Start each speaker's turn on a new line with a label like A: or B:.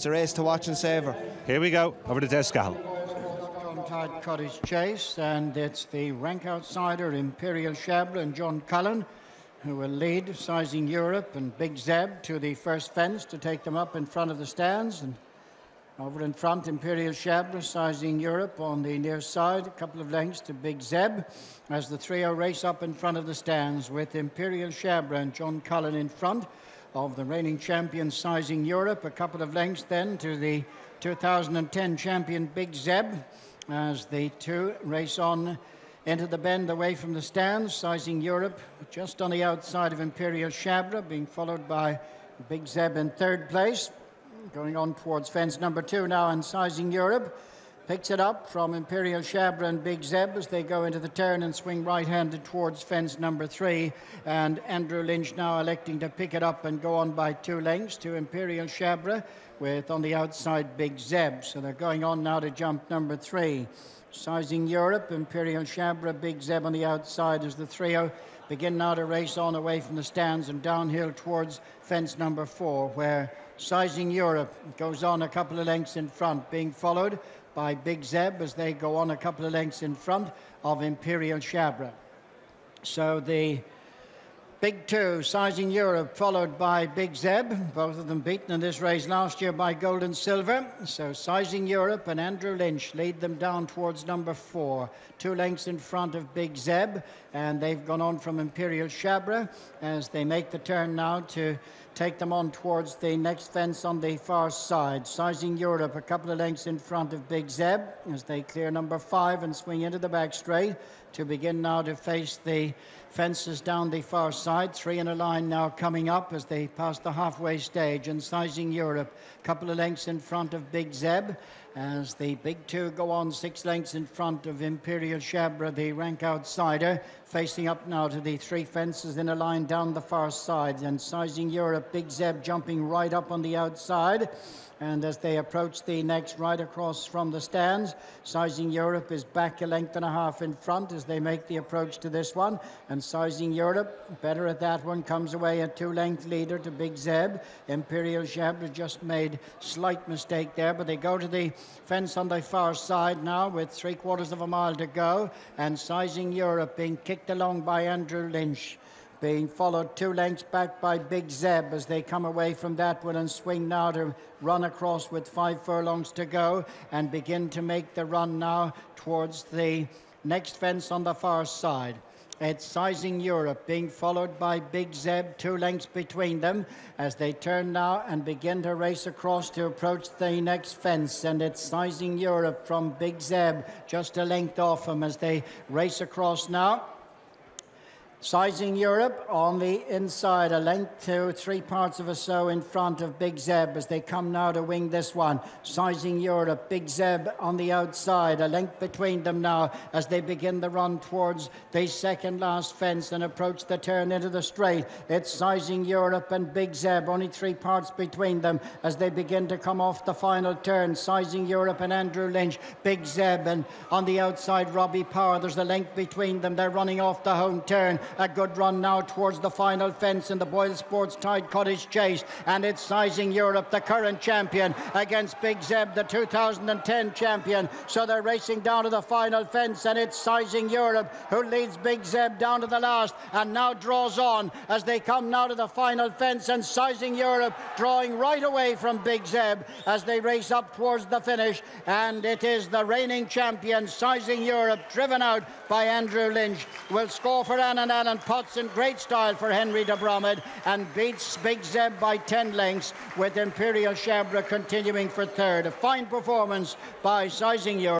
A: It's a race to watch and savour.
B: Here we go, over to Des Cahill.
C: On Tied Cottage Chase, and it's the rank outsider Imperial Chabre and John Cullen who will lead Sizing Europe and Big Zeb to the first fence to take them up in front of the stands. And over in front, Imperial Chabre, Sizing Europe on the near side, a couple of lengths to Big Zeb, as the trio race up in front of the stands with Imperial Chabre and John Cullen in front of the reigning champion Sizing Europe, a couple of lengths then to the 2010 champion Big Zeb, as the two race on into the bend away from the stands. Sizing Europe just on the outside of Imperial Chabre, being followed by Big Zeb in third place. Going on towards fence number 2 now, and Sizing Europe picks it up from Imperial Chabre and Big Zeb as they go into the turn and swing right-handed towards fence number 3. And Andrew Lynch now electing to pick it up and go on by 2 lengths to Imperial Chabre, with on the outside Big Zeb. So they're going on now to jump number 3. Sizing Europe, Imperial Chabre, Big Zeb on the outside as the trio begin now to race on away from the stands and downhill towards fence number 4, where Sizing Europe goes on a couple of lengths in front, being followed by Big Zeb as they go on a couple of lengths in front of Imperial Chabre. So the Big 2, Sizing Europe, followed by Big Zeb, both of them beaten in this race last year by Gold and Silver. So Sizing Europe and Andrew Lynch lead them down towards number 4, 2 lengths in front of Big Zeb, and they've gone on from Imperial Chabre as they make the turn now to take them on towards the next fence on the far side. Sizing Europe a couple of lengths in front of Big Zeb as they clear number 5 and swing into the back straight to begin now to face the fences down the far side. 3 in a line now coming up as they pass the halfway stage, and Sizing Europe a couple of lengths in front of Big Zeb as the Big 2 go on 6 lengths in front of Imperial Chabre, the rank outsider, facing up now to the 3 fences in a line down the far side. And Sizing Europe, Big Zeb jumping right up on the outside. And as they approach the next right across from the stands, Sizing Europe is back a length and a half in front as they make the approach to this one. And Sizing Europe, better at that one, comes away a 2-length leader to Big Zeb. Imperial Chabre just made slight mistake there, but they go to the fence on the far side now with 3/4 of a mile to go. And Sizing Europe being kicked along by Andrew Lynch, being followed 2 lengths back by Big Zeb as they come away from that one and swing now to run across with 5 furlongs to go and begin to make the run now towards the next fence on the far side. It's Sizing Europe being followed by Big Zeb, 2 lengths between them as they turn now and begin to race across to approach the next fence. And it's Sizing Europe from Big Zeb just a length off them as they race across now. Sizing Europe on the inside, a length to 3/4 of a so in front of Big Zeb as they come now to wing this one. Sizing Europe, Big Zeb on the outside, a length between them now as they begin the run towards the second last fence and approach the turn into the straight. It's Sizing Europe and Big Zeb, only 3 parts between them as they begin to come off the final turn. Sizing Europe and Andrew Lynch, Big Zeb, and on the outside Robbie Power. There's a length between them. They're running off the home turn. A good run now towards the final fence in the Boyle Sports Tied Cottage Chase, and it's Sizing Europe, the current champion, against Big Zeb, the 2010 champion. So they're racing down to the final fence, and it's Sizing Europe who leads Big Zeb down to the last and now draws on as they come now to the final fence, and Sizing Europe drawing right away from Big Zeb as they race up towards the finish. And it is the reigning champion, Sizing Europe, driven out by Andrew Lynch, will score for Alan Potts in great style for Henry de Bromhead, and beats Big Zeb by 10 lengths, with Imperial Chabre continuing for third. A fine performance by Sizing Europe.